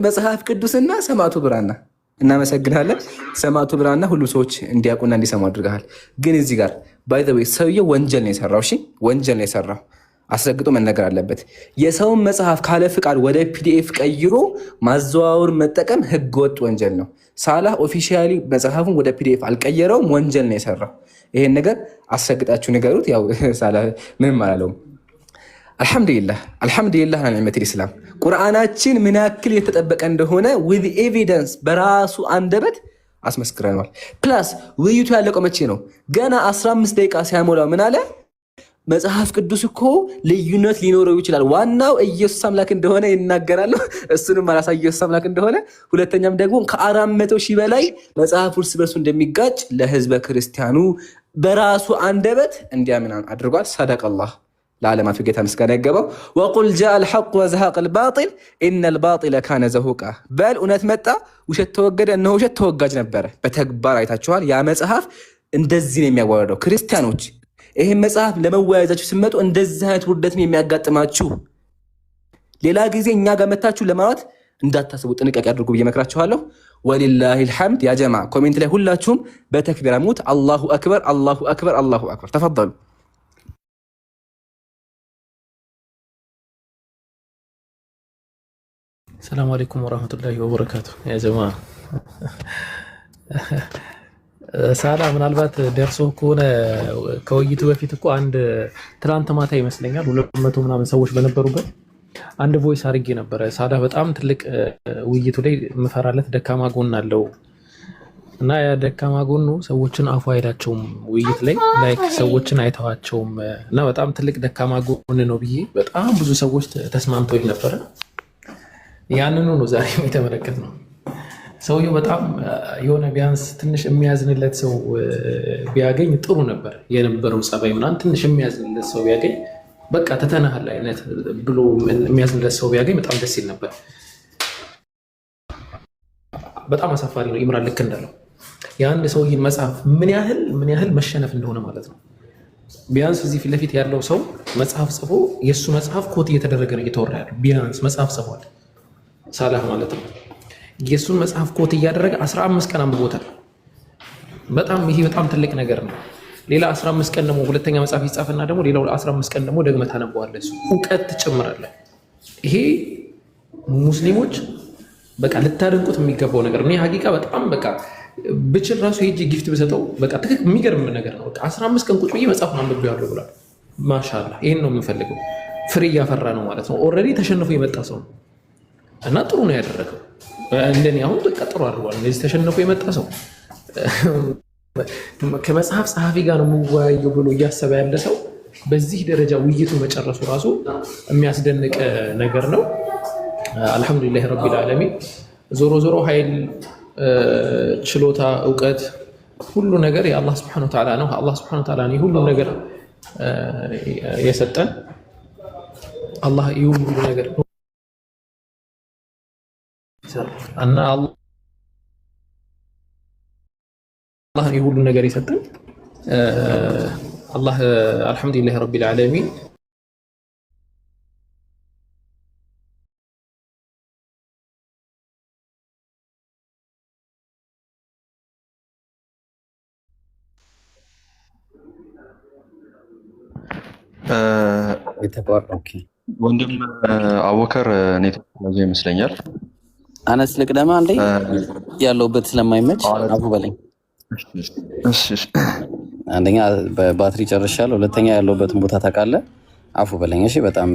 መጽሐፍ ቅዱስና ሰማዕቱ ብራና እናመሰግናለን። ሰማዕቱ ብራና ሁሉ ሰዎች እንዲያውቁና እንዲሰሙ አድርገሃል። ግን እዚህ ጋር ባይ ዘ ዌይ ሰውየው ወንጀል ነው የሰራው። እሺ ወንጀል ነው የሰራው፣ አስረግጦ መነገር አለበት። የሰውን መጽሐፍ ካለ ፍቃድ ወደ ፒዲኤፍ ቀይሮ ማዘዋወር መጠቀም ህገወጥ ወንጀል ነው። ሳላህ ኦፊሻሊ መጽሐፉን ወደ ፒዲኤፍ አልቀየረውም፣ ወንጀል ነው የሰራው። ይሄን ነገር አስረግጣችሁ ንገሩት። ያው ሳላህ ምንም አላለውም። አልሐምዱሊላህ ኒዕመቱል ኢስላም ቁርአናችን ምን ያክል የተጠበቀ እንደሆነ ዊዝ ኤቪደንስ በራሱ አንደበት አስመስክረናል። ፕላስ ውይይቱ ያለቀው መቼ ነው? ገና 15 ደቂቃ ሲያሞላው ምን አለ? መጽሐፍ ቅዱስ እኮ ልዩነት ሊኖረው ይችላል። ዋናው ኢየሱስ አምላክ እንደሆነ ይናገራሉ። እሱንም አላሳ ኢየሱስ አምላክ እንደሆነ። ሁለተኛም ደግሞ ከ400,000 በላይ መጽሐፍ እርስ በርሱ እንደሚጋጭ ለህዝበ ክርስቲያኑ በራሱ አንደበት እንዲያምን አድርጓል። ሰደቀላህ ለዓለማቱ ጌታ ምስጋና ይገባው። ወቁል ጃአ አልሐቅ ወዘሀቀ አልባጢል ኢነል ባጢለ ካነ ዘሁቃ። በል እውነት መጣ፣ ውሸት ተወገደ፣ እነሆ ውሸት ተወጋጅ ነበረ። በተግባር አይታችኋል። ያ መጽሐፍ እንደዚህ ነው የሚያዋርደው። ክርስቲያኖች ይህን መጽሐፍ ለመወያየዛችሁ ስመጡ እንደዚህ አይነት ውርደትን የሚያጋጥማችሁ ሌላ ጊዜ እኛ ጋር መታችሁ ለማለት እንዳታስቡ ጥንቃቄ አድርጉ ብዬ መክራችኋለሁ። ወሊላሂ ልሐምድ። ያ ጀማ ኮሜንት ላይ ሁላችሁም በተክቢራ ሙት አላሁ አክበር፣ አላሁ አክበር፣ አላሁ አክበር። ተፈضሉ። ሰላም አለይኩም ወራህመቱላሂ ወበረካቱ። ያ ጀማ ሳላ ምናልባት ደርሶ ከሆነ ከውይይቱ በፊት እኮ አንድ ትላንት ማታ ይመስለኛል 200 ምናምን ሰዎች በነበሩበት አንድ ቮይስ አድርጌ ነበረ። ሳላ በጣም ትልቅ ውይይቱ ላይ የምፈራለት ደካማ ጎን አለው እና ያ ደካማ ጎኑ ሰዎችን አፉ አይላቸውም። ውይይት ላይ ላይክ ሰዎችን አይተዋቸውም እና በጣም ትልቅ ደካማ ጎን ነው ብዬ በጣም ብዙ ሰዎች ተስማምተውኝ ነበረ። ያንኑ ነው ዛሬ የተመለከት ነው። ሰውየው በጣም የሆነ ቢያንስ ትንሽ የሚያዝንለት ሰው ቢያገኝ ጥሩ ነበር። የነበረው ጸባይ ምናምን ትንሽ የሚያዝንለት ሰው ቢያገኝ በቃ ተተናሃል አይነት ብሎ የሚያዝንለት ሰው ቢያገኝ በጣም ደስ ይል ነበር። በጣም አሳፋሪ ነው። ኢምራን ልክ እንዳለው የአንድ ሰውዬን መጽሐፍ ምን ያህል መሸነፍ እንደሆነ ማለት ነው። ቢያንስ እዚህ ፊት ለፊት ያለው ሰው መጽሐፍ ጽፎ የእሱ መጽሐፍ ኮት እየተደረገ ነው እየተወራ ያለው። ቢያንስ መጽሐፍ ጽፏል ሳላህ ማለት ነው። የእሱን መጽሐፍ ኮት እያደረገ 15 ቀን አንብቦታል። ይሄ በጣም ትልቅ ነገር ነው። ሌላ 15 ቀን ደግሞ ሁለተኛ መጽሐፍ ይጻፍና ደግሞ ሌላው 15 ቀን ደግሞ ደግመህ ታነበዋለህ። እውቀት ትጨምራለህ። ይሄ ሙስሊሞች በቃ ልታደንቁት የሚገባው ነገር ነው። ሀቂቃ በጣም በቃ ብችል ራሱ ሄጄ ጊፍት ብሰጠው በቃ ትክክል የሚገርም ነገር ነው። 15 ቀን ቁጭ ብዬ መጽሐፉን አንብቤዋለሁ ብሏል። ማሻአላህ ይሄን ነው የምፈልገው። ፍሬ እያፈራ ነው ማለት ነው። ኦልሬዲ ተሸንፎ የመጣ ሰው ነው እና ጥሩ ነው ያደረገው። እንደኔ አሁን ጥሩ አድርጓል። እንደዚህ ተሸንፎ የመጣ ሰው ከመጽሐፍ ጸሐፊ ጋር ነው የምወያየው ብሎ እያሰበ ያለ ሰው በዚህ ደረጃ ውይይቱ መጨረሱ ራሱ የሚያስደንቅ ነገር ነው። አልሐምዱሊላህ ረቢል ዓለሚን። ዞሮ ኃይል፣ ችሎታ፣ እውቀት ሁሉ ነገር የአላህ ሱብሓነሁ ወተዓላ ነው። አላህ ሱብሓነሁ ወተዓላ ነው ሁሉ ነገር የሰጠን። አላህ ይሁን ሁሉ ነገር እና አላህ የሁሉ ነገር የሰጠን አላህ አልሐምዱሊላህ ረቢል ዓለሚን። ወንድም አቡበከር ኔትወርክ ይመስለኛል። አነስ ልቅደማ እንዴ ያለውበት ስለማይመች አፉ በለኝ። አንደኛ በባትሪ ጨርሻለሁ፣ ሁለተኛ ያለውበትን ቦታ ታውቃለህ። አፉ በለኝ እሺ። በጣም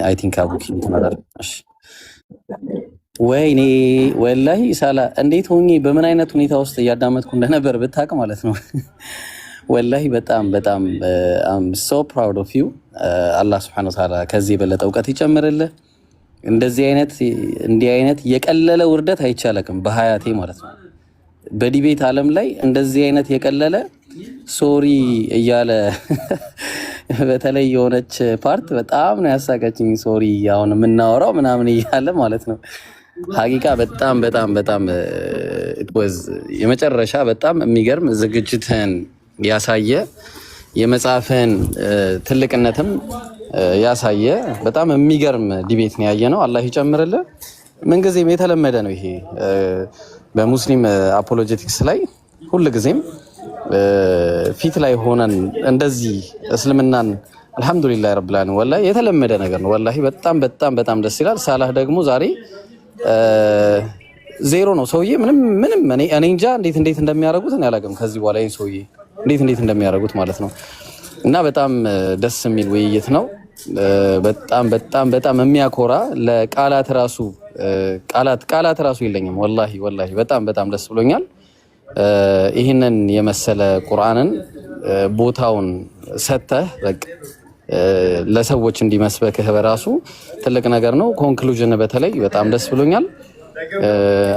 አይ ቲንክ አቡኪ ተናገር እሺ። ወይኔ ወላሂ ሳላ እንዴት ሆኜ በምን አይነት ሁኔታ ውስጥ እያዳመጥኩ እንደነበር ብታውቅ ማለት ነው። ወላሂ በጣም I'm so proud of you። አላህ Subhanahu Wa Ta'ala ከዚህ የበለጠ እውቀት ይጨምርልህ። እንዲህ አይነት የቀለለ ውርደት አይቻለቅም በሀያቴ ማለት ነው። በዲቤት ዓለም ላይ እንደዚህ አይነት የቀለለ ሶሪ እያለ በተለይ የሆነች ፓርት በጣም ነው ያሳቀችኝ። ሶሪ አሁን የምናወራው ምናምን እያለ ማለት ነው። ሀቂቃ በጣም የመጨረሻ በጣም የሚገርም ዝግጅትን ያሳየ የመጽሐፍን ትልቅነትም ያሳየ በጣም የሚገርም ዲቤት ነው ያየ ነው። አላህ ይጨምርልህ። ምንጊዜም የተለመደ ነው ይሄ በሙስሊም አፖሎጀቲክስ ላይ ሁልጊዜም ፊት ላይ ሆነን እንደዚህ እስልምናን አልহামዱሊላህ ረብል ዓለሚን ወላሂ የተለመደ ነገር ነው። ወላሂ በጣም በጣም በጣም ደስ ይላል። ሳላህ ደግሞ ዛሬ ዜሮ ነው ሰውዬ ምንም እኔ እንጃ እንዴት እንደሚያደርጉት እኔ አላውቅም። ከዚህ በኋላ ይሄን ሰውዬ እንዴት እንደሚያደርጉት ማለት ነው። እና በጣም ደስ የሚል ውይይት ነው። በጣም በጣም በጣም የሚያኮራ ለቃላት ራሱ ቃላት ራሱ የለኝም። ወላሂ በጣም በጣም ደስ ብሎኛል። ይህንን የመሰለ ቁርአንን ቦታውን ሰተህ በቃ ለሰዎች እንዲመስበክህ በራሱ ትልቅ ነገር ነው። ኮንክሉዥን በተለይ በጣም ደስ ብሎኛል።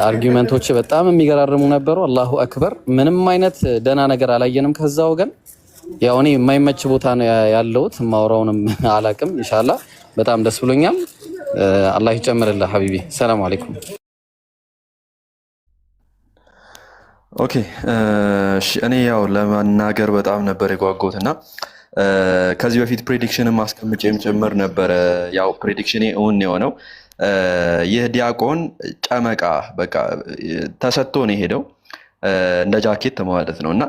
አርጊውመንቶች በጣም የሚገራርሙ ነበሩ። አላሁ አክበር። ምንም አይነት ደህና ነገር አላየንም ከዛ ወገን። ያው እኔ የማይመች ቦታ ነው ያለሁት፣ ማውራውንም አላቅም። ኢንሻአላህ በጣም ደስ ብሎኛል። አላህ ይጨምርልህ ሐቢቢ። ሰላም አለይኩም። ኦኬ እኔ ያው ለመናገር በጣም ነበር የጓጓሁትና ከዚህ በፊት ፕሬዲክሽንም ማስቀምጬም ጭምር ነበረ። ያው ፕሬዲክሽኔ እውን የሆነው ይህ ዲያቆን ጨመቃ በቃ ተሰጥቶ ነው የሄደው እንደ ጃኬት ማለት ነው። እና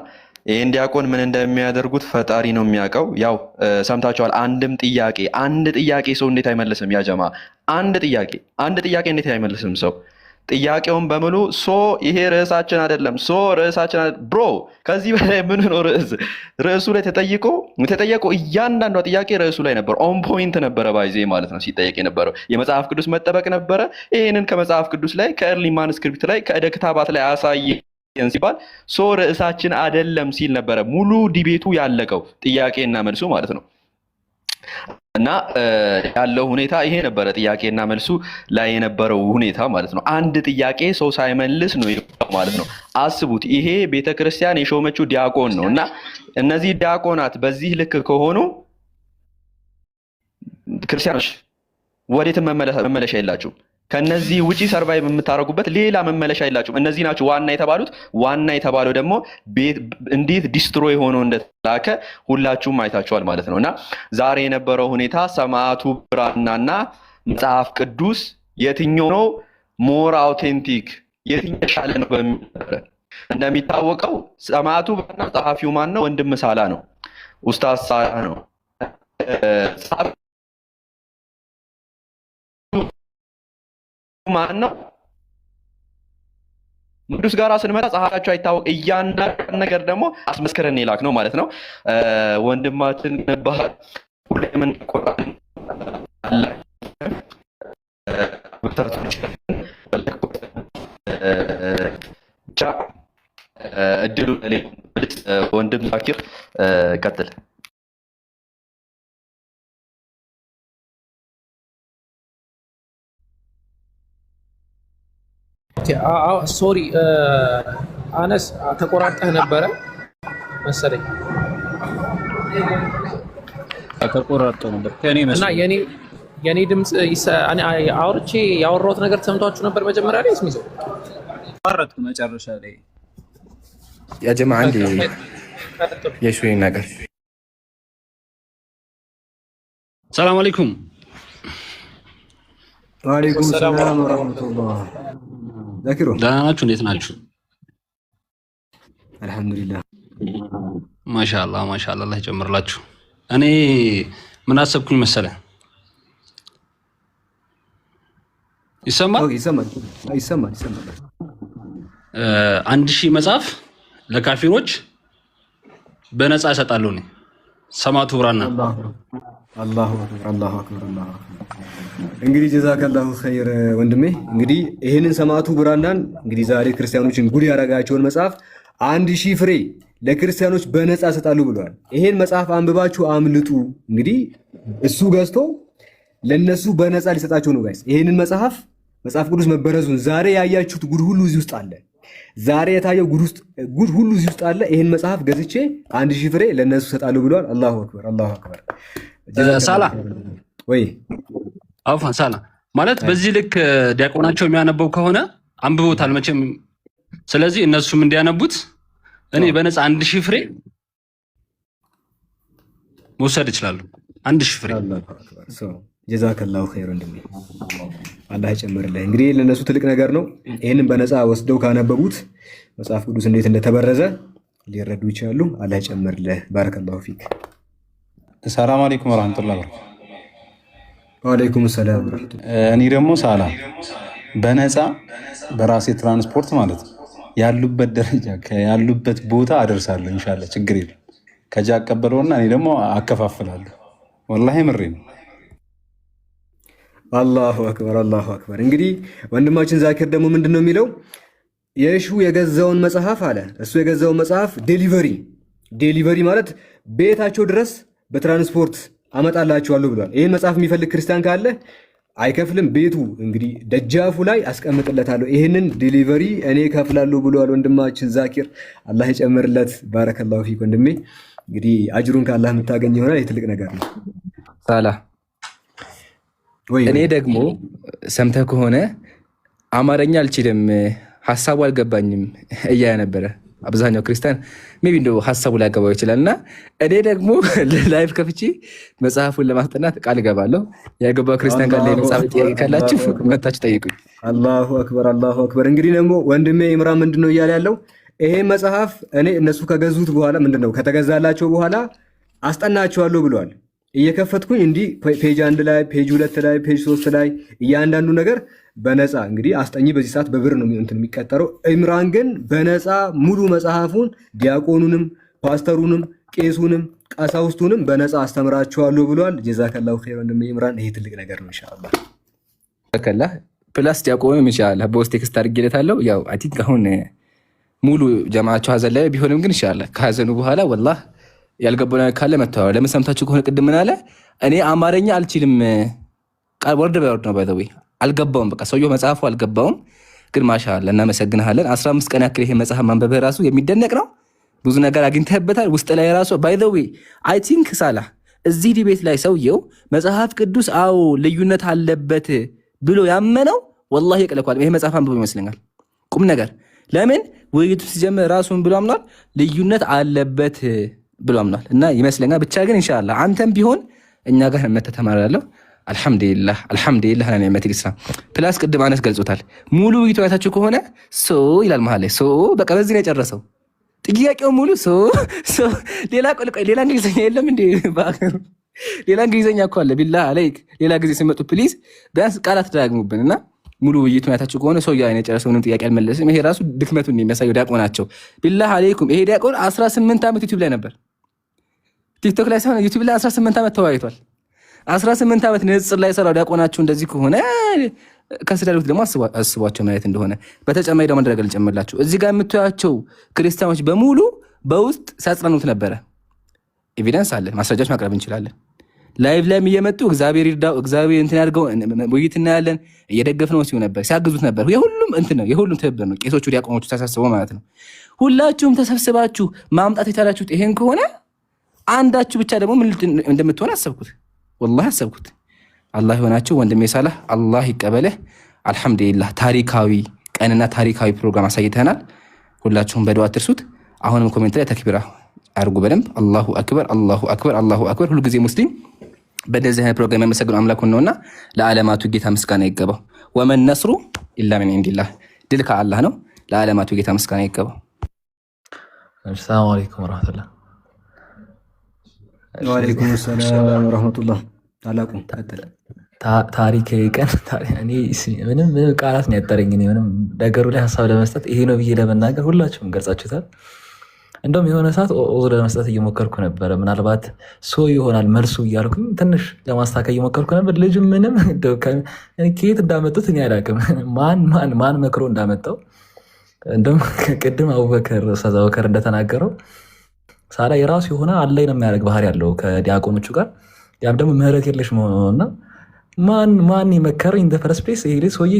ይህን ዲያቆን ምን እንደሚያደርጉት ፈጣሪ ነው የሚያውቀው። ያው ሰምታችኋል። አንድ ጥያቄ ሰው እንዴት አይመልስም? ያ ጀማ አንድ ጥያቄ እንዴት አይመልስም ሰው? ጥያቄውን በሙሉ ይሄ ርዕሳችን አይደለም፣ ርዕሳችን ብሮ ከዚህ በላይ ምን ነው ርዕሱ ላይ የተጠየቀው እያንዳንዷ ጥያቄ ርዕሱ ላይ ነበር። ኦን ፖይንት ነበረ ባይዜ ማለት ነው ሲጠየቅ የነበረው የመጽሐፍ ቅዱስ መጠበቅ ነበረ። ይሄንን ከመጽሐፍ ቅዱስ ላይ ከኤርሊ ማኑስክሪፕት ላይ ከዕደ ክታባት ላይ አሳየን ሲባል ርዕሳችን አይደለም ሲል ነበረ ሙሉ ዲቤቱ ያለቀው ጥያቄና መልሱ ማለት ነው። እና ያለው ሁኔታ ይሄ ነበረ፣ ጥያቄና መልሱ ላይ የነበረው ሁኔታ ማለት ነው። አንድ ጥያቄ ሰው ሳይመልስ ነው ማለት ነው። አስቡት፣ ይሄ ቤተክርስቲያን የሾመችው ዲያቆን ነው። እና እነዚህ ዲያቆናት በዚህ ልክ ከሆኑ ክርስቲያኖች ወዴትም መመለሻ የላችሁም። ከነዚህ ውጪ ሰርቫይቭ የምታረጉበት ሌላ መመለሻ የላችሁም። እነዚህ ናቸው ዋና የተባሉት። ዋና የተባለው ደግሞ እንዴት ዲስትሮይ ሆኖ እንደተላከ ሁላችሁም አይታችኋል ማለት ነው። እና ዛሬ የነበረው ሁኔታ ሰማዕቱ ብራናና መጽሐፍ ቅዱስ የትኛው ነው ሞር አውቴንቲክ፣ የትኛው የተሻለ ነው በሚል እንደሚታወቀው ሰማዕቱ ብራና ጸሐፊው ማን ነው? ወንድም ሳላ ነው፣ ኡስታዝ ሳላ ነው። ማን ነው? ቅዱስ ጋራ ስንመጣ ጸሐፊያቸው አይታወቅ። እያንዳንዱ ነገር ደግሞ አስመስከረን የላክ ነው ማለት ነው። ወንድማችን ነባር ሁሌምን ቁርአን እድሉ ወንድም ዛኪር ቀጥል። ሶሪ አነስ ተቆራርጠህ ነበረ መሰለኝ። ተቆራርጠው ነበር ከኔ መሰለኝ እና የኔ ድምጽ አውርቼ ያወራሁት ነገር ተሰምቷችሁ ነበር መጀመሪያ ላይ ስሚዞ አረጥኩ መጨረሻ ላይ ያ ጀማ አንዴ የሹይ ነገር። ሰላም አለይኩም። ወአለይኩም ሰላም ወራህመቱላህ። ዛኪሩ ደህና ናችሁ? እንዴት ናችሁ? አልሐምዱሊላህ ማሻአላህ አላህ ይጨምርላችሁ። እኔ ምን አሰብኩኝ መሰለህ? ይሰማል? ይሰማል። 1000 መጽሐፍ ለካፊሮች በነፃ እሰጣለሁ እኔ ሰማዕቱ ብራና። አላሁ አክበር። እንግዲህ ጀዛከላሁ ኸይር ወንድሜ። እንግዲህ ይህንን ሰማዕቱ ብራናን እንግዲህ ዛሬ ክርስቲያኖችን ጉድ ያደረጋቸውን መጽሐፍ 1000 ፍሬ ለክርስቲያኖች በነፃ እሰጣለሁ ብለዋል። ይሄን መጽሐፍ አንብባችሁ አምልጡ። እንግዲህ እሱ ገዝቶ ለነሱ በነፃ ሊሰጣቸው ነው ጋይስ። ይሄንን መጽሐፍ ቅዱስ መበረዙን ዛሬ ያያችሁት ጉድ ሁሉ እዚህ ውስጥ አለ። ዛሬ የታየው ጉድ ሁሉ እዚህ ውስጥ አለ። ይሄን መጽሐፍ ገዝቼ 1000 ፍሬ ለነሱ እሰጣለሁ ብለዋል። አላሁ አክበር። ሳላ ወይ አውፋን ሳላ ማለት በዚህ ልክ ዲያቆናቸው የሚያነበው ከሆነ አንብቦታል መቼም። ስለዚህ እነሱም እንዲያነቡት እኔ በነፃ 1000 ፍሬ መውሰድ እችላለሁ። 1000 ፍሬ። ጀዛከላሁ ኸይር ወንድሜ። አላህ ይጨምርልህ። እንግዲህ ለነሱ ትልቅ ነገር ነው። ይህንን በነፃ ወስደው ካነበቡት መጽሐፍ ቅዱስ እንዴት እንደተበረዘ ሊረዱ ይችላሉ። አላህ ይጨምርልህ። ባረከላሁ ፊክ። ሰላም አለይኩም ወራህመቱላሂ ወበረካቱ። ወአለይኩም ሰላም ወራህመቱላህ። እኔ ደግሞ ሳላ በነፃ በራሴ ትራንስፖርት ማለት ነው ያሉበት ደረጃ ያሉበት ቦታ አደርሳለሁ ኢንሻአላህ፣ ችግር የለም። ከጃ አቀበለውና እኔ ደግሞ አከፋፍላለሁ። ወላሂ ምሬ ነው። አላሁ አክበር አላሁ አክበር። እንግዲህ ወንድማችን ዛኪር ደግሞ ምንድን ነው የሚለው? የሹ የገዛውን መጽሐፍ አለ እሱ የገዛውን መጽሐፍ ዴሊቨሪ ማለት ቤታቸው ድረስ በትራንስፖርት አመጣላችኋለሁ ብሏል። ይህን መጽሐፍ የሚፈልግ ክርስቲያን ካለ አይከፍልም። ቤቱ እንግዲህ ደጃፉ ላይ አስቀምጥለታለሁ። ይህንን ዴሊቨሪ እኔ ከፍላለሁ ብሏል ወንድማችን ዛኪር። አላህ ይጨምርለት። ባረከላሁ ፊክ ወንድሜ። እንግዲህ አጅሩን ከአላህ የምታገኝ ይሆናል። ይህ ትልቅ ነገር ነው። ሳላ እኔ ደግሞ ሰምተህ ከሆነ አማርኛ አልችልም፣ ሀሳቡ አልገባኝም እያለ ነበረ። አብዛኛው ክርስቲያን ሜይ ቢ እንደው ሀሳቡ ላያገባው ይችላል። እና እኔ ደግሞ ላይፍ ከፍቼ መጽሐፉን ለማስጠናት ቃል እገባለሁ። ያገባው ክርስቲያን ካለ መጽሐፍ ጥያቄ ካላችሁ መታችሁ ጠይቁኝ። አላሁ አክበር አላሁ አክበር። እንግዲህ ደግሞ ወንድሜ ኢምራን ምንድን ነው እያለ ያለው? ይሄ መጽሐፍ እኔ እነሱ ከገዙት በኋላ ምንድን ነው ከተገዛላቸው በኋላ አስጠናቸዋለሁ ብለዋል። እየከፈትኩኝ እንዲህ ፔጅ 1 ላይ ፔጅ 2 ላይ ፔጅ 3 ላይ እያንዳንዱ ነገር በነፃ እንግዲህ አስጠኚ በዚህ ሰዓት በብር ነው እንትን የሚቀጠረው። ኢምራን ግን በነፃ ሙሉ መጽሐፉን ዲያቆኑንም ፓስተሩንም ቄሱንም ቀሳውስቱንም በነፃ አስተምራቸዋለሁ ብሏል። ጀዛከላሁ ኸይር ወንድሜ ኢምራን። ይሄ ትልቅ ነገር ነው ኢንሻአላህ። ከላ ፕላስ ዲያቆኑም ኢንሻአላህ በውስጥ ቴክስት አድርጌለታለሁ። ያው አይ ቲንክ አሁን ሙሉ ጀማዓቸው ሀዘን ላይ ቢሆንም ግን ኢንሻአላህ ከሀዘኑ በኋላ ወላሂ ያልገባው ነገር ካለ መተዋወል። ለምን ሰምታችሁ ከሆነ ቅድም ምን አለ? እኔ አማርኛ አልችልም፣ ቃል ወርድ በወርድ ነው ባይዘዌ አልገባውም። በቃ ሰውየው መጽሐፉ አልገባውም። ግን ማሻአላህ እናመሰግንሃለን። 15 ቀን ያክል ይሄ መጽሐፍ ማንበብህ ራሱ የሚደነቅ ነው። ብዙ ነገር አግኝተህበታል። ውስጥ ላይ ራሱ ባይዘዌ አይ ቲንክ ሳላ እዚህ ዲቤት ላይ ሰውየው መጽሐፍ ቅዱስ አዎ ልዩነት አለበት ብሎ ያመነው ወላሂ የቀለኳል። ይሄ መጽሐፍ አንብቦ ይመስለኛል። ቁም ነገር ለምን ውይይቱ ሲጀምር ራሱን ብሎ አምኗል፣ ልዩነት አለበት ብሎ አምኗል። እና ይመስለኛል ብቻ ግን ኢንሻአላህ አንተም ቢሆን እኛ ጋር መተተማር ያለው አልሐምዱሊላህ አልሐምዱሊላህ አላ ኒዕመቲል ኢስላም። ፕላስ ቅድም አነስ ገልጾታል። ሙሉ ውይይቱ አይታችሁ ከሆነ ሶ ይላል መሀል ላይ ሶ በቃ በዚህ ነው የጨረሰው። ጥያቄው ሙሉ ሶ ሌላ እንግሊዝኛ የለም እንዴ? ሌላ እንግሊዝኛ እኮ አለ። ቢላህ አለይክ ሌላ ጊዜ ሲመጡ ፕሊዝ ቢያንስ ቃላት ተዳግሙብን። እና ሙሉ ውይይቱን አይታችሁ ከሆነ ሰው ያን የጨረሰው ምንም ጥያቄ አልመለስም። ይሄ ራሱ ድክመቱን የሚያሳየው ዲያቆናቸው። ቢላህ አለይኩም ይሄ ዲያቆን 18 ዓመት ዩቲዩብ ላይ ነበር። ቲክቶክ ላይ ሳይሆን ዩቲዩብ ላይ 18 ዓመት ተወያይቷል። 18 ዓመት ንጽጽር ላይ ሰራው ዲያቆናችሁ እንደዚህ ከሆነ ከስዳሉት ደግሞ አስቧቸው ማየት እንደሆነ። በተጨማሪ ደግሞ እንደረገ ልጨምርላችሁ እዚህ ጋር የምታዩቸው ክርስቲያኖች በሙሉ በውስጥ ሲያጽናኑት ነበረ። ኤቪደንስ አለ፣ ማስረጃዎች ማቅረብ እንችላለን። ላይቭ ላይም እየመጡ እግዚአብሔር ይርዳው እግዚአብሔር እንትን ያድርገው ውይይት እናያለን እየደገፍነው ሲሆን ነበር፣ ሲያግዙት ነበር። የሁሉም እንትን ነው፣ የሁሉም ትብብር ነው። ቄሶቹ ዲያቆኖቹ ተሳስበው ማለት ነው። ሁላችሁም ተሰብስባችሁ ማምጣት የቻላችሁት ይሄን ከሆነ አንዳችሁ ብቻ ደግሞ ምን እንደምትሆን አሰብኩት፣ ወላሂ አሰብኩት። አላህ ይሆናችሁ ወንድሜ ሳላህ፣ አላህ ይቀበልህ። አልሐምዱሊላህ ታሪካዊ ቀንና ታሪካዊ ፕሮግራም አሳይተናል። ሁላችሁም በዱዓ አትርሱት። አሁንም ኮሜንት ላይ ተክቢራ አድርጉ በደንብ። አላሁ አክበር አላሁ አክበር አላሁ አክበር። ሁልጊዜ ሙስሊም በደዚህ አይነት ፕሮግራም የሚያመሰግነው አምላኩን ነውና ለዓለማቱ ጌታ ምስጋና ይገባው። ወመን ነስሩ ኢላ ሚን ኢንዲላህ፣ ድል ከአላህ ነው። ለዓለማቱ ጌታ ምስጋና ይገባው። ሰላም አለይኩም ወራህመቱላህ። ወአለይኩም ሰላም ወራህመቱላህ። ታላቁ ታሪካዊ ቀን እኔ ምንም ቃላት ነው ያጠረኝ። ምንም ነገሩ ላይ ሀሳብ ለመስጠት ይሄ ነው ብዬ ለመናገር ሁላችሁም ገልጻችሁታል። እንደውም የሆነ ሰዓት ኦዞ ለመስጠት እየሞከርኩ ነበረ። ምናልባት ሶ ይሆናል መልሱ እያልኩኝ ትንሽ ለማስተካከል እየሞከርኩ ነበር። ልጅ ምንም ከየት እንዳመጡት እኔ አላውቅም። ማን መክሮ እንዳመጣው። እንደውም ቅድም አቡበከር ኡስታዝ አቡበከር እንደተናገረው ሳላ የራሱ የሆነ አላይ ነው የሚያደርግ ባህሪ ያለው ከዲያቆኖቹ ጋር። ያም ደግሞ ምህረት የለሽ መሆኑና ማን የመከረኝ ኢን ዘ ፈርስት ፕሌስ ይሄ ልጅ ሰውዬ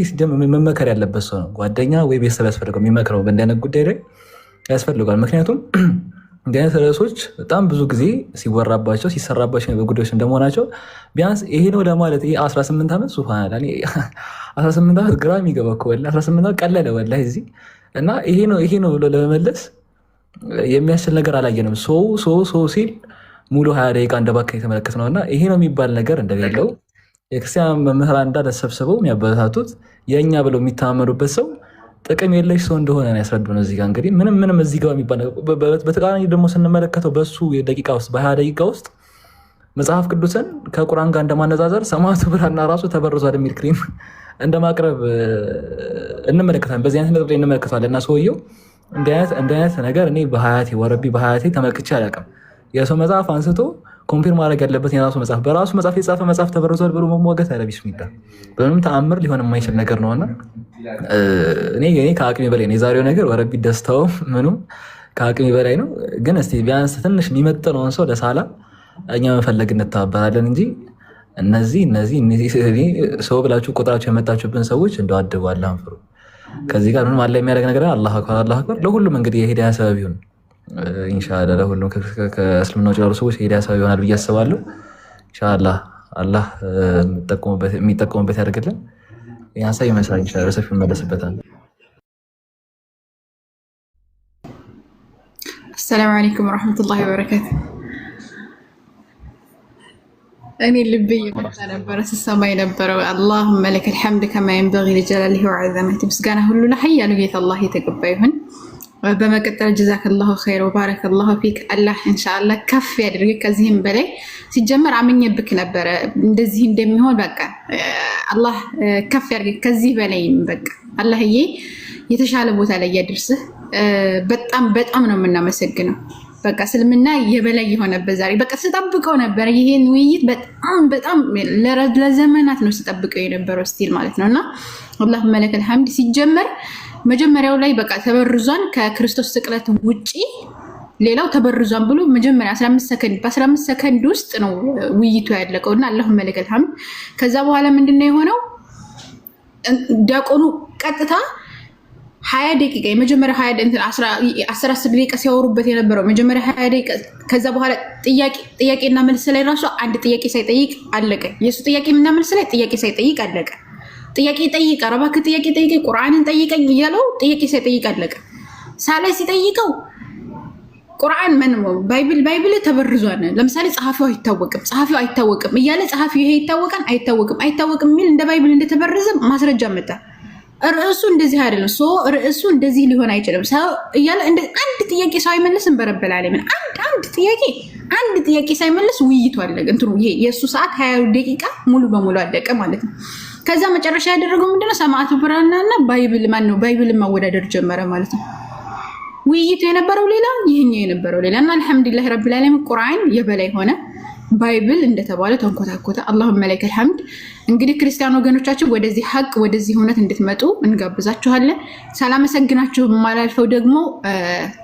መመከር ያለበት ሰው ነው። ጓደኛ ወይ ቤተሰብ ያስፈልገው የሚመክረው በእንዲህ አይነት ጉዳይ ላይ ያስፈልጋል። ምክንያቱም እንዲህ አይነት ርዕሶች በጣም ብዙ ጊዜ ሲወራባቸው ሲሰራባቸው በጉዳዮች እንደመሆናቸው ቢያንስ ይሄ ነው ለማለት ይሄ 18 ዓመት ሱብሃንአላህ 18 ዓመት ግራ የሚገባ እኮ ወላሂ 18 ዓመት ቀለለ ወላሂ እዚህ እና ይሄ ነው ብሎ ለመመለስ የሚያስችል ነገር አላየንም። ሶ ሲል ሙሉ 20 ደቂቃ እንደባከን የተመለከት ነው እና ይሄ ነው የሚባል ነገር እንደሌለው የክርስቲያን መምህራን እንዳለ ተሰብስበው የሚያበረታቱት የእኛ ብለው የሚታመኑበት ሰው ጥቅም የለሽ ሰው እንደሆነ ነው ያስረዱን። እዚህ ጋር እንግዲህ ምንም እዚህ ጋር የሚባል በተቃራኒ ደግሞ ስንመለከተው በሱ ደቂቃ ውስጥ በ20 ደቂቃ ውስጥ መጽሐፍ ቅዱስን ከቁርአን ጋር እንደማነጻጸር ሰማዕቱ ብራና ራሱ ተበርዟል የሚል ክሪም እንደማቅረብ እንመለከታለን። በዚህ አይነት ነጥብ ላይ እንመለከታለን። እና ሰውየው እንዲህ አይነት ነገር እኔ በሀያቴ ተመልክቼ አላውቅም። የሰው መጽሐፍ አንስቶ ኮምፒር ማድረግ ያለበት የራሱ መጽሐፍ በራሱ መጽሐፍ የጻፈ መጽሐፍ ተበርዟል ብሎ መሟገት አለ። ቢስሚላ በምንም ተአምር ሊሆን የማይችል ነገር ነውና እኔ ከአቅሜ በላይ ነው የዛሬው ነገር። ወረቢ ደስታው ምኑ ከአቅሜ በላይ ነው። ግን እስቲ ቢያንስ ትንሽ የሚመጥነውን ሰው ለሳላ እኛ መፈለግ እንተባበራለን እንጂ እነዚህ ሰው ብላችሁ ቁጥራችሁ የመጣችሁብን ሰዎች እንደው አድቡ፣ አላህን ፍሩ። ከዚህ ጋር ምንም አለ የሚያደርግ ነገር አላህ አክበር። ለሁሉም እንግዲህ የሂዳያ ሰበብ ይሁን ኢንሻአላህ። ለሁሉም ከእስልምና ውጭ ላሉ ሰዎች የሂዳያ ሰበብ ይሆናል ብዬ አስባለሁ። ኢንሻአላህ አላህ የሚጠቀሙበት ያደርግልን። ያንሳ ይመስላል። ኢንሻአላህ በሰፊው እንመለስበታለን። አሰላሙ አለይኩም ወራህመቱላሂ ወበረካቱ። እኔ ልቤ እየመታ ነበረ ስሰማ የነበረው አላሁመ ለከል ሐምድ ከማ የንበጊ ሊጀላሊሂ ወዐዘመቲ። ምስጋና ሁሉ ለሀያሉ ጌታ አላህ የተገባ ይሁን። በመቀጠል ጀዛከላሁ ኸይር ወባረከላሁ ፊክ። አላህ ኢንሻአላህ ከፍ ያድርግ ከዚህም በላይ። ሲጀመር አምኜብክ ነበረ እንደዚህ እንደሚሆን። በቃ አላህ ከፍ ያድርግ ከዚህ በላይ። በቃ አላህዬ የተሻለ ቦታ ላይ ያድርስህ። በጣም ነው የምናመሰግነው። በቃ እስልምና የበላይ የሆነበት ዛሬ በቃ ስጠብቀው ነበር ይሄን ውይይት በጣም ለዘመናት ነው ስጠብቀው የነበረው ስቲል ማለት ነውና አላሁመ ለከል ሐምድ። ሲጀመር መጀመሪያው ላይ በቃ ተበርዟን ከክርስቶስ ስቅለት ውጪ ሌላው ተበርዟን ብሎ መጀመሪያ 15 ሰከንድ ውስጥ ነው ውይይቱ ያለቀውና አላሁመ ለከል ሐምድ። ከዛ በኋላ ምንድነው የሆነው? ዲያቆኑ ቀጥታ 20 ደቂቃ የመጀመሪያ 10 ደቂቃ ሲያወሩበት የነበረው መጀመሪያ 20 ደቂቃ። ከዛ በኋላ ጥያቄና መልስ ላይ ራሱ አንድ ጥያቄ ሳይጠይቅ አለቀ። የሱ ጥያቄና መልስ ላይ ጥያቄ ሳይጠይቅ አለቀ። ጥያቄ ጠይቅ፣ ኧረ እባክህ ጥያቄ ጠይቀኝ፣ ቁርአንን ጠይቀኝ እያለው ጥያቄ ሳይጠይቅ አለቀ። ሳላይ ሲጠይቀው ቁርአን ባይብል ተበርዟል። ለምሳሌ ጸሐፊው አይታወቅም እያለ ጸሐፊው ይሄ ይታወቃል አይታወቅም የሚል እንደ ባይብል እንደተበረዘ ማስረጃ መጣ። ርዕሱ እንደዚህ አይደለም፣ ርዕሱ እንደዚህ ሊሆን አይችልም ሰው እያለ አንድ ጥያቄ ሰው አይመልስም። በረበል ዓለምን አንድ ጥያቄ ሳይመልስ ውይይቱ አለቀ። እንትኑ ይሄ የሱ ሰዓት 20 ደቂቃ ሙሉ በሙሉ አለቀ ማለት ነው። ከዛ መጨረሻ ያደረገው ምንድነው? ሰማዕቱ ብራናና ባይብል ማወዳደር ጀመረ ማለት ነው። ውይይቱ የነበረው ሌላ፣ ይሄኛው የነበረው ሌላ እና አልሐምዱሊላህ ረብል ዓለሚን ቁርአን የበላይ ሆነ። ባይብል እንደተባለ ተንኮታኮተ። አላሁመ ለከል ሐምድ። እንግዲህ ክርስቲያን ወገኖቻችን ወደዚህ ሀቅ ወደዚህ እውነት እንድትመጡ እንጋብዛችኋለን። ሳላመሰግናችሁ ማላልፈው ደግሞ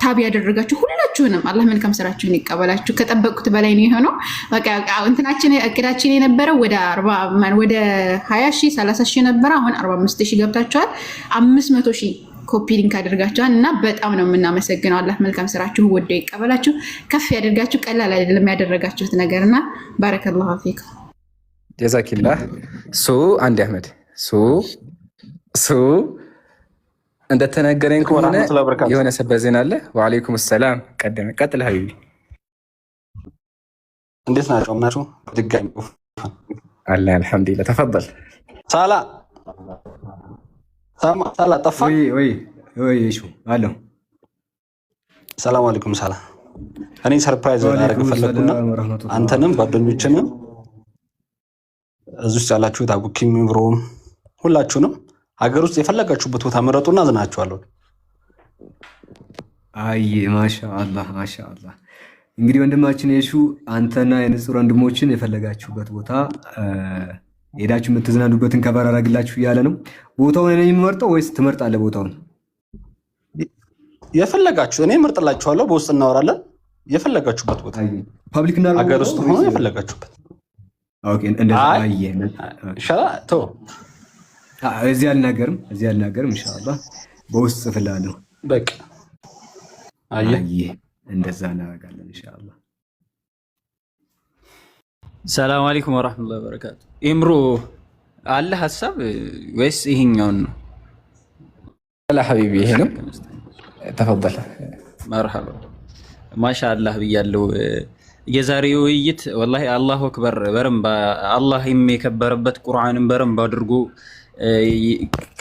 ታብ ያደረጋችሁ ሁላችሁንም አላህ መልካም ስራችሁን ይቀበላችሁ። ከጠበቁት በላይ ነው የሆነው። በቃ እቅዳችን የነበረው ወደ 20,000 30,000 ነበረ። አሁን 45,000 ገብታችኋል። 500,000 ኮፒ ሊንክ አድርጋችኋል እና በጣም ነው የምናመሰግነው። አላህ መልካም ስራችሁ ወዶ ይቀበላችሁ፣ ከፍ ያደርጋችሁ። ቀላል አይደለም ያደረጋችሁት ነገርና ባረከላሁ ፊኩም። ጀዛኪላህ። አንድ አህመድ እንደተነገረኝ ከሆነ የሆነ ሰበር ዜና አለ። ወአለይኩም ሰላም። ቀጥል ሀቢቢ። እንዴት ናቸው ናቸው? ድጋሚ አለ አልሐምዱሊላህ። ተፈضل ሳላ ጠፋ ወይ እሺ አለው። ሰላም አለይኩም ሳላ። እኔ ሰርፕራይዝ ላደርግ ፈለግኩና አንተንም ጓደኞችንም እዚህ ውስጥ ያላችሁት አቡኪም ብሮም ሁላችሁንም ሀገር ውስጥ የፈለጋችሁበት ቦታ መረጡና አዝናችኋለሁ። አይ ማሻአላህ ማሻአላህ። እንግዲህ ወንድማችን የሹ አንተና የንጹህ ወንድሞችን የፈለጋችሁበት ቦታ ሄዳችሁ የምትዝናኑበትን ከበር አደርግላችሁ እያለ ነው። ቦታውን እኔ የምመርጠው ወይስ ትመርጣለህ? ቦታውን የፈለጋችሁ እኔ እመርጥላችኋለሁ። በውስጥ እናወራለን። የፈለጋችሁበት ቦታ ፐብሊክ እና ሀገር ውስጥ ሆኖ የፈለጋችሁበት። ኦኬ እንደዛ እዚህ አልናገርም ኢንሻአላህ በውስጥ ጽፍላለሁ። በቃ እንደዛ እናደርጋለን ኢንሻአላህ። ሰላም አለይኩም ወራህመቱላሂ ወበረካቱ። ኢምሮ አለ ሐሳብ ወይስ ይሄኛውን ነው? ላ ሐቢቢ ይሄ ነው። ተፈضل መርሐባ ማሻአላህ ብያለሁ። የዛሬ ውይይት ወላሂ አላሁ አክበር በረምባ አላህ የሚከበረበት ቁርአንን በረምባ አድርጎ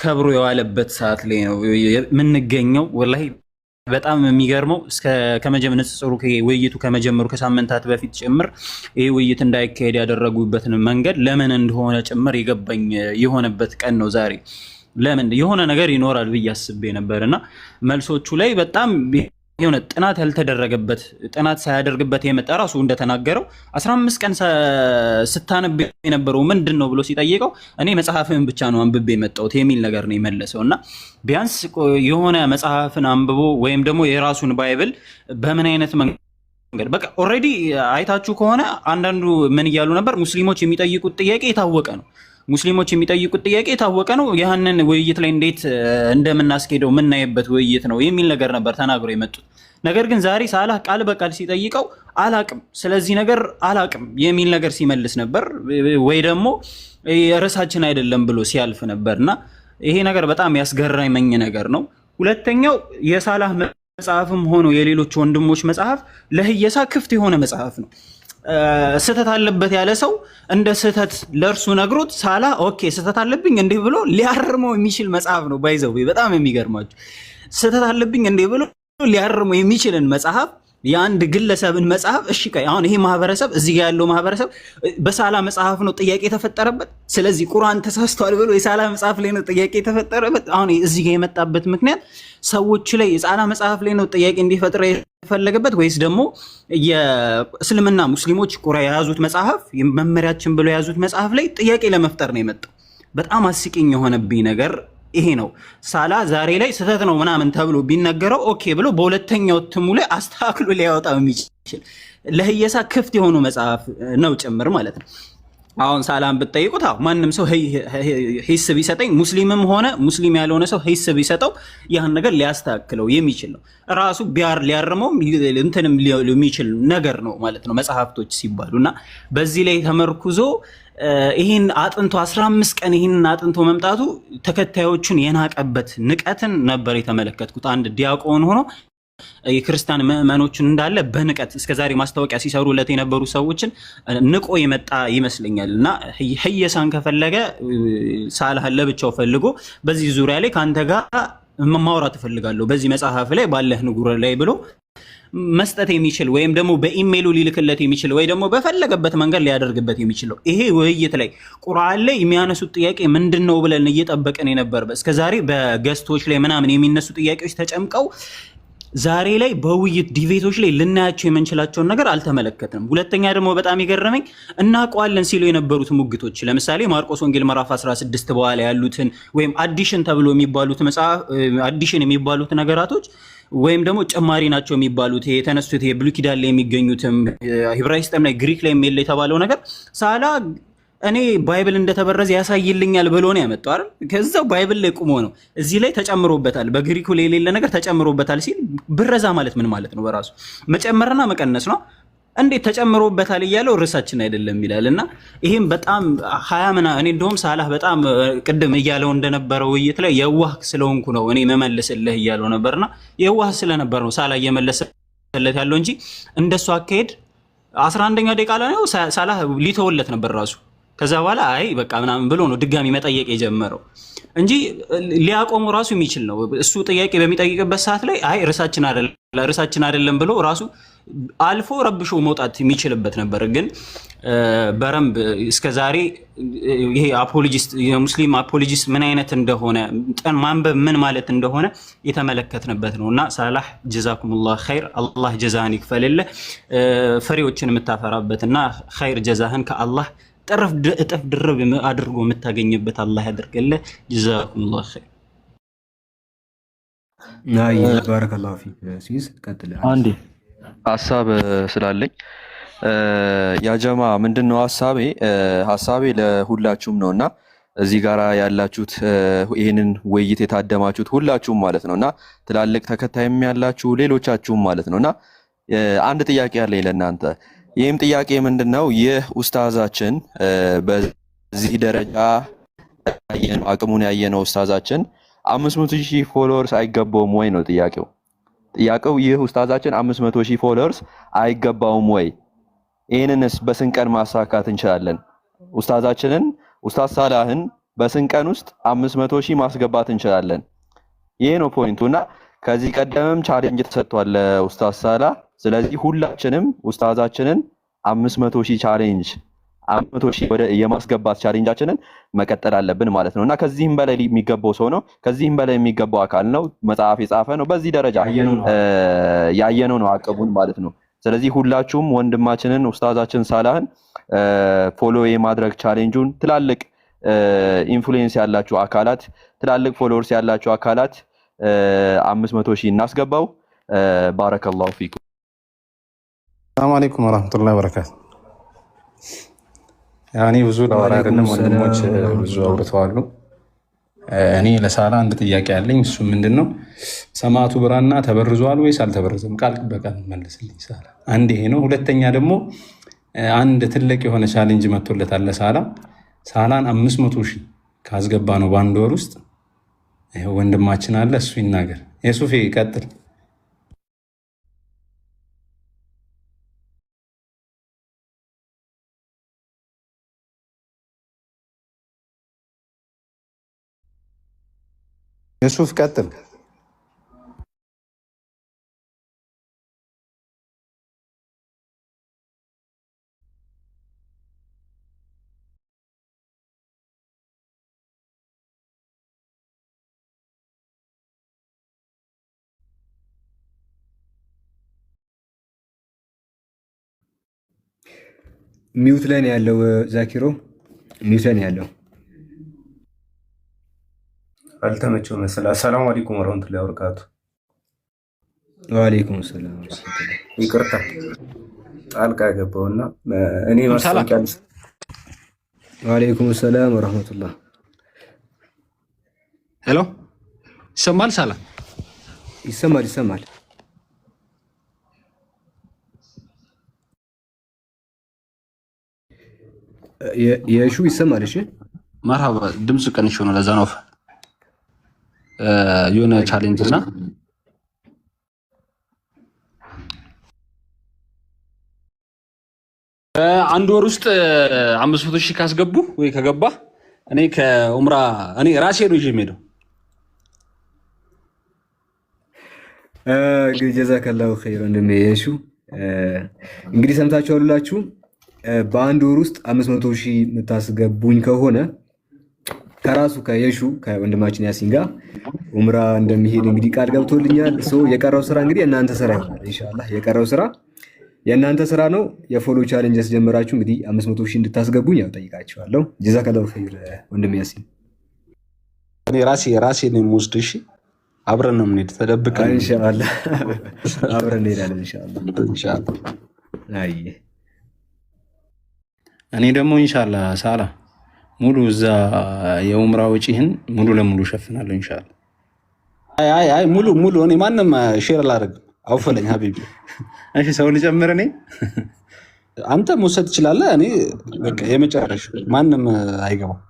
ከብሮ የዋለበት ሰዓት ላይ ነው የምንገኘው። ወላሂ በጣም የሚገርመው ከመጀመሪያው ንጽጽሩ ውይይቱ ከመጀመሩ ከሳምንታት በፊት ጭምር ይሄ ውይይት እንዳይካሄድ ያደረጉበትን መንገድ ለምን እንደሆነ ጭምር የገባኝ የሆነበት ቀን ነው ዛሬ። ለምን የሆነ ነገር ይኖራል ብዬ አስቤ ነበርና መልሶቹ ላይ በጣም የሆነ ጥናት ያልተደረገበት ጥናት ሳያደርግበት የመጣ ራሱ እንደተናገረው 15 ቀን ስታነብ የነበረው ምንድነው ብሎ ሲጠይቀው እኔ መጽሐፍን ብቻ ነው አንብቤ የመጣሁት የሚል ነገር ነው የመለሰውና ቢያንስ የሆነ መጽሐፍን አንብቦ ወይም ደግሞ የራሱን ባይብል በምን አይነት መንገድ በቃ ኦሬዲ አይታችሁ ከሆነ አንዳንዱ ምን እያሉ ነበር ሙስሊሞች የሚጠይቁት ጥያቄ የታወቀ ነው። ሙስሊሞች የሚጠይቁት ጥያቄ የታወቀ ነው። ያንን ውይይት ላይ እንዴት እንደምናስኬደው የምናይበት ውይይት ነው የሚል ነገር ነበር ተናግሮ የመጡት። ነገር ግን ዛሬ ሳላህ ቃል በቃል ሲጠይቀው አላቅም፣ ስለዚህ ነገር አላቅም የሚል ነገር ሲመልስ ነበር፣ ወይ ደግሞ ርዕሳችን አይደለም ብሎ ሲያልፍ ነበርና ይሄ ነገር በጣም ያስገረመኝ ነገር ነው። ሁለተኛው የሳላህ መጽሐፍም ሆኖ የሌሎች ወንድሞች መጽሐፍ ለህየሳ ክፍት የሆነ መጽሐፍ ነው። ስህተት አለበት ያለ ሰው እንደ ስህተት ለእርሱ ነግሮት ሳላ ኦኬ ስህተት አለብኝ እንዲህ ብሎ ሊያርመው የሚችል መጽሐፍ ነው። ባይዘው በጣም የሚገርማችሁ ስህተት አለብኝ እንዲህ ብሎ ሊያርመው የሚችልን መጽሐፍ የአንድ ግለሰብን መጽሐፍ እሺ አሁን ይሄ ማህበረሰብ እዚህ ጋር ያለው ማህበረሰብ በሳላ መጽሐፍ ነው ጥያቄ የተፈጠረበት፣ ስለዚህ ቁርአን ተሳስቷል ብሎ የሳላ መጽሐፍ ላይ ነው ጥያቄ የተፈጠረበት። አሁን እዚህ ጋር የመጣበት ምክንያት ሰዎች ላይ የሳላ መጽሐፍ ላይ ነው ጥያቄ እንዲፈጥር የፈለገበት ወይስ ደግሞ የእስልምና ሙስሊሞች የያዙት መጽሐፍ መመሪያችን ብሎ የያዙት መጽሐፍ ላይ ጥያቄ ለመፍጠር ነው የመጣው? በጣም አስቂኝ የሆነብኝ ነገር ይሄ ነው። ሳላ ዛሬ ላይ ስህተት ነው ምናምን ተብሎ ቢነገረው ኦኬ ብሎ በሁለተኛው እትሙ ላይ አስተካክሎ ሊያወጣው የሚችል ለህየሳ ክፍት የሆኑ መጽሐፍ ነው ጭምር ማለት ነው። አሁን ሳላም ብትጠይቁት ማንም ሰው ሂስ ቢሰጠኝ ሙስሊምም ሆነ ሙስሊም ያልሆነ ሰው ሂስ ቢሰጠው ያን ነገር ሊያስተካክለው የሚችል ነው። ራሱ ሊያርመው እንትንም የሚችል ነገር ነው ማለት ነው መጽሐፍቶች ሲባሉና በዚህ ላይ ተመርኩዞ ይህን አጥንቶ 15 ቀን ይህን አጥንቶ መምጣቱ ተከታዮቹን የናቀበት ንቀትን ነበር የተመለከትኩት። አንድ ዲያቆን ሆኖ የክርስቲያን ምዕመኖችን እንዳለ በንቀት እስከዛሬ ማስታወቂያ ሲሰሩለት የነበሩ ሰዎችን ንቆ የመጣ ይመስለኛል። እና ህየሳን ከፈለገ ሳላህን ለብቻው ፈልጎ በዚህ ዙሪያ ላይ ከአንተ ጋር ማውራት እፈልጋለሁ በዚህ መጽሐፍ ላይ ባለህ ንጉር ላይ ብሎ መስጠት የሚችል ወይም ደግሞ በኢሜይሉ ሊልክለት የሚችል ወይ ደግሞ በፈለገበት መንገድ ሊያደርግበት የሚችለው ይሄ ውይይት ላይ ቁርአን ላይ የሚያነሱት ጥያቄ ምንድነው ብለን እየጠበቅን የነበረ እስከዛሬ በገስቶች ላይ ምናምን የሚነሱ ጥያቄዎች ተጨምቀው ዛሬ ላይ በውይይት ዲቤቶች ላይ ልናያቸው የምንችላቸውን ነገር አልተመለከትንም። ሁለተኛ ደግሞ በጣም የገረመኝ እናውቀዋለን ሲሉ የነበሩት ሙግቶች ለምሳሌ ማርቆስ ወንጌል ምዕራፍ 16 በኋላ ያሉትን ወይም አዲሽን ተብሎ የሚባሉት መጽሐፍ አዲሽን የሚባሉት ነገራቶች ወይም ደግሞ ጨማሪ ናቸው የሚባሉት የተነሱት የብሉይ ኪዳን ላይ የሚገኙትም ዕብራይስጥም ላይ ግሪክ ላይ የሚል የተባለው ነገር ሳላ እኔ ባይብል እንደተበረዘ ያሳይልኛል ብሎ ነው ያመጣው አይደል? ከዛው ባይብል ላይ ቁሞ ነው እዚህ ላይ ተጨምሮበታል፣ በግሪኩ ላይ የሌለ ነገር ተጨምሮበታል ሲል ብረዛ ማለት ምን ማለት ነው? በራሱ መጨመርና መቀነስ ነው። እንዴት ተጨምሮበታል እያለው ርዕሳችን አይደለም ይላልና ይሄም በጣም እኔ እንደውም ሳላህ በጣም ቅድም እያለው እንደነበረው ውይይት ላይ የዋህ ስለሆንኩ ነው እኔ መመለስልህ እያለው ነበርና የዋህ ስለነበር ነው ሳላህ እየመለሰለት ያለው እንጂ እንደሱ አካሄድ 11ኛው ደቂቃ ላይ ነው ሳላህ ሊተወለት ነበር ራሱ። ከዛ በኋላ አይ በቃ ምናምን ብሎ ነው ድጋሚ መጠየቅ የጀመረው እንጂ ሊያቆሙ ራሱ የሚችል ነው። እሱ ጥያቄ በሚጠይቅበት ሰዓት ላይ አይ ርዕሳችን አይደለም ብሎ ራሱ አልፎ ረብሾ መውጣት የሚችልበት ነበር። ግን በረምብ እስከዛሬ ይሄ አፖሎጂስት የሙስሊም አፖሎጂስት ምን አይነት እንደሆነ ማንበብ ምን ማለት እንደሆነ የተመለከትንበት ነውና ሳላህ ጀዛኩሙላህ ኸይር፣ አላህ ጀዛህን ይክፈልልህ፣ ፍሬዎችን የምታፈራበትና ኸይር ጀዛህን ከአላህ እጥፍ ድርብ አድርጎ የምታገኝበት አላህ ያድርግልህ። ጀዛኩሙላህ ኸይር። ናይ ባረከላሁ ፊክ ሲስ ቀጥል። አንዴ ሐሳብ ስላለኝ ያጀማ ምንድነው ሐሳቤ ለሁላችሁም ነውና እዚህ ጋራ ያላችሁት ይሄንን ውይይት የታደማችሁት ሁላችሁም ማለት ነውና ትላልቅ ተከታይም ያላችሁ ሌሎቻችሁም ማለት ነውና አንድ ጥያቄ አለ ለእናንተ። ይህም ጥያቄ ምንድነው? ይህ ኡስታዛችን በዚህ ደረጃ አቅሙን ያየነው ኡስታዛችን 500,000 ፎሎወርስ አይገባውም ወይ ነው ጥያቄው። ይህ ኡስታዛችን 500,000 ፎሎወርስ አይገባውም ወይ? ይህንንስ በስንት ቀን ማሳካት እንችላለን? ኡስታዛችንን ኡስታዝ ሳላህን በስንት ቀን ውስጥ 500 ሺህ ማስገባት እንችላለን? ይሄ ነው ፖይንቱና ከዚህ ቀደምም ቻሌንጅ ተሰጥቷል ለኡስታዝ ሳላህ። ስለዚህ ሁላችንም ኡስታዛችንን 500 ሺህ ቻሌንጅ 500 ሺህ ወደ የማስገባት ቻሌንጃችንን መቀጠል አለብን ማለት ነውና ከዚህም በላይ የሚገባው ሰው ነው። ከዚህም በላይ የሚገባው አካል ነው። መጽሐፍ የጻፈ ነው። በዚህ ደረጃ ያየነው ነው አቅቡን ማለት ነው። ስለዚህ ሁላችሁም ወንድማችንን ኡስታዛችን ሳላህን ፎሎ የማድረግ ቻሌንጁን ትላልቅ ኢንፍሉዌንስ ያላችሁ አካላት ትላልቅ ፎሎወርስ ያላችሁ አካላት 500 ሺህ እናስገባው። ባረከላሁ ፊኩም። ሰላም አለይኩም ወራህመቱላሂ ወበረካቱ። ያኔ ብዙ ለወራ አይደለም ወንድሞች ብዙ አውርተዋል። እኔ ለሳላ አንድ ጥያቄ አለኝ። እሱ ምንድነው ሰማዕቱ ብራና ተበርዟል ወይስ አልተበረዘም? ቃል በቃል መልስልኝ ሳላ። አንድ ይሄ ነው። ሁለተኛ ደግሞ አንድ ትልቅ የሆነ ቻሌንጅ መጥቶለታል ለሳላ። ሳላን 500 ሺህ ካስገባ ነው በአንድ ወር ውስጥ ወንድማችን አለ፣ እሱ ይናገር። የሱፌ ቀጥል። የሱፍ ቀጥል። ሚውት ላይ ነው ያለው ዛኪሮ፣ ሚውት ላይ ነው ያለው። አልተመቸው መሰለህ። አሰላሙ አለይኩም ወራህመቱላሂ ወበረካቱ። ወአለይኩም ሰላም። ይቅርታ ጣልቃ ገባውና እኔ ማስታወቂያ። ወአለይኩም ሰላም ወራህመቱላህ። ሄሎ፣ ይሰማል? ሳላ ይሰማል? ይሰማል። የሹ ይሰማል? እሺ መርሃባ። ድምፁ ቀንሽ ሆነ፣ ለዛ ነው የሆነ ቻሌንጅ እና አንድ ወር ውስጥ 500 ሺህ ካስገቡ ወይ ከገባ እኔ ከኡምራ እኔ ራሴ ነው ይዤ የምሄደው። እንግዲህ ጀዛከላሁ ኸይር ወንድሜ የሹ። እንግዲህ ሰምታችሁ አሉላችሁ። በአንድ ወር ውስጥ 500 ሺህ የምታስገቡኝ ከሆነ ከራሱ ከየሹ ከወንድማችን ያሲን ጋር ኡምራ እንደሚሄድ እንግዲህ ቃል ገብቶልኛል። የቀረው ስራ እንግዲህ የእናንተ ስራ ይሆናል ኢንሻአላህ። የቀረው ስራ የእናንተ ስራ ነው። የፎሎ ቻሌንጅ ያስጀመራችሁ እንግዲህ 500 ሺህ እንድታስገቡኝ ያው ጠይቃችኋለሁ። ጀዛከላሁ ኸይር ወንድም ያሲን። እኔ ራሴ ነው የምወስድ። እሺ አብረን ነው የምንሄድ፣ ተደብቀን ኢንሻአላህ አብረን እንሄዳለን ኢንሻአላህ። አይ እኔ ደግሞ ኢንሻአላህ ሳላ ሙሉ እዛ የኡምራ ወጪህን ሙሉ ለሙሉ ሸፍናለሁ ኢንሻአላህ። አይ ሙሉ እኔ ማንም ሼር አላደርግም። አውፈለኝ ሀቢቢ። እሺ ሰው ልጨምር እኔ? አንተ መውሰድ ትችላለህ። እኔ በቃ የመጨረሻ ማንም አይገባም።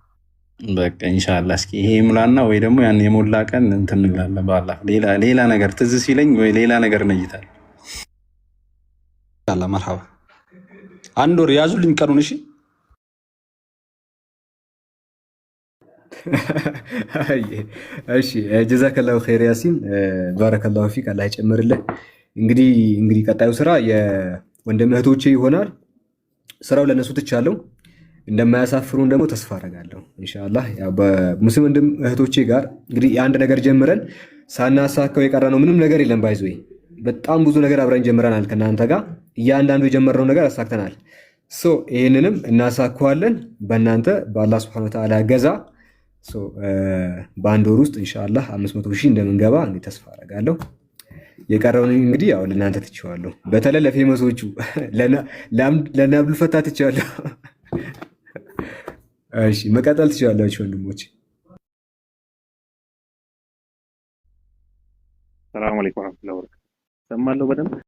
በቃ ኢንሻአላህ እስኪ ይሄ ሙላና ወይ ደግሞ ያን የሞላ ቀን እንትን እንላለን። በአላህ ሌላ ነገር ትዝ ሲለኝ ወይ ሌላ ነገር ነይታል ኢንሻአላህ። መርሐባ። አንድ ወር ያዙልኝ ቀኑን። እሺ እሺ ጀዛከላሁ ኸይር ያሲን፣ ባረከላሁ ፊክ፣ አላህ ይጨምርልህ። እንግዲህ ቀጣዩ ስራ የወንድም እህቶቼ ይሆናል። ስራው ለነሱ ትቻለሁ። እንደማያሳፍሩን ደግሞ ተስፋ አደርጋለሁ ኢንሻአላህ። ያው በሙስሊም ወንድም እህቶቼ ጋር እንግዲህ የአንድ ነገር ጀምረን ሳናሳካው የቀረነው ምንም ነገር የለም። ባይዞይ በጣም ብዙ ነገር አብረን ጀምረናል ከእናንተ ጋር። እያንዳንዱ የጀመርነው ነገር አሳክተናል። ይህንንም እናሳካዋለን በእናንተ በአላህ ሱብሓነሁ ወተዓላ ገዛ። በአንድ ወር ውስጥ ኢንሻአላህ 500 ሺህ እንደምንገባ ተስፋ አደርጋለሁ። የቀረውን እንግዲህ ያው ለእናንተ ትቼዋለሁ። በተለይ ለፌመሶቹ ለእነ አብዱልፈታ ትቼዋለሁ። እሺ መቀጠል ትችላላችሁ ወንድሞች። ሰላም አለይኩም ወራህመቱላሂ ወበረካቱ። ሰማለሁ በደንብ